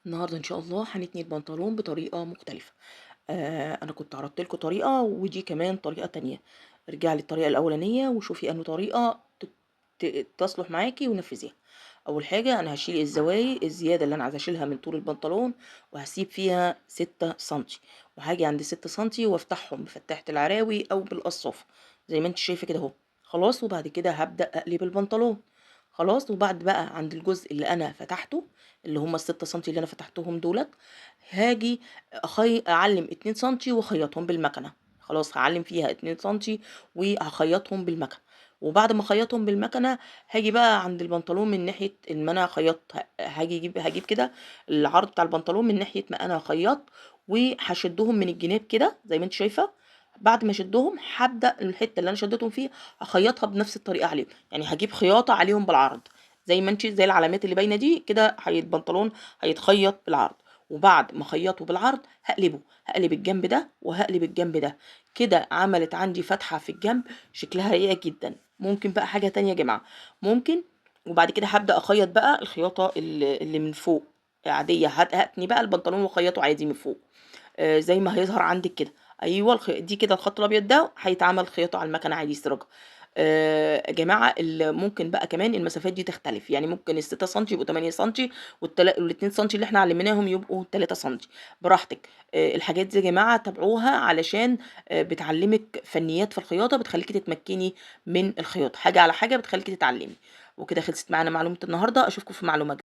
النهارده إن شاء الله هنتني البنطلون بطريقة مختلفة. أنا كنت عرضت لكم طريقة ودي كمان طريقة تانية، ارجعي للطريقة الأولانية وشوفي أنهي طريقة تصلح معاكِ ونفذيها. أول حاجة أنا هاشيل الزوايق الزيادة اللي أنا عايزة أشيلها من طول البنطلون، وهاسيب فيها 6 سنتي، وهاجي عند 6 سنتي وافتحهم بفتاحة العراوي أو بالقصافة زي ما أنتِ شايفة كده أهو. خلاص وبعد كده هابدأ أقلب البنطلون. خلاص وبعد بقى عند الجزء اللي أنا فتحته اللي هم ال6 سنتي اللي أنا فتحتهم دُولة، هاجي أعلّم 2 سنتي واخيطهم بالمكنة. خلاص هاعلّم فيها 2 سنتي وهاخيطهم بالمكنة. وبعد ما اخيطهم بالمكنة هاجي بقى عند البنطلون من ناحية ما أنا خيطت، هاجيب كده العرض بتاع البنطلون من ناحية ما أنا خيطت، وهاشدهم من الجناب كده زي ما أنتِ شايفة. بعد ما أشدهم هابدأ الحتة اللي أنا شديتهم فيها هاخيطها بنفس الطريقة عليهم، يعني هاجيب خياطة عليهم بالعرض زي ما أنتِ زي العلامات اللي باينة دي كده البنطلون هيتخيط بالعرض. وبعد ما اخيطه بالعرض هقلب الجنب ده وهقلب الجنب ده، كده عملت عندي فتحة في الجنب شكلها رقيقة جدا. ممكن بقى حاجة تانية يا جماعة، ممكن وبعد كده هبدأ أخيط بقى الخياطة اللي من فوق عادية، هتني بقى البنطلون وأخيطه عادي من فوق. زي ما هيظهر عندك كده. أيوه دي كده الخط الأبيض ده هيتعمل خياطة على المكنة عادي سراجة. يا جماعة ممكن بقى كمان المسافات دي تختلف، يعني ممكن ال6 سنتي يبقوا 8 سنتي وال2 سنتي اللي احنا علمناهم يبقوا 3 سنتي، براحتك. الحاجات دي يا جماعة تابعوها علشان بتعلمك فنيات في الخياطة، بتخليكي تتمكني من الخياطة، حاجة على حاجة بتخليكي تتعلمي. وكده خلصت معانا معلومة النهاردة، أشوفكم في معلومة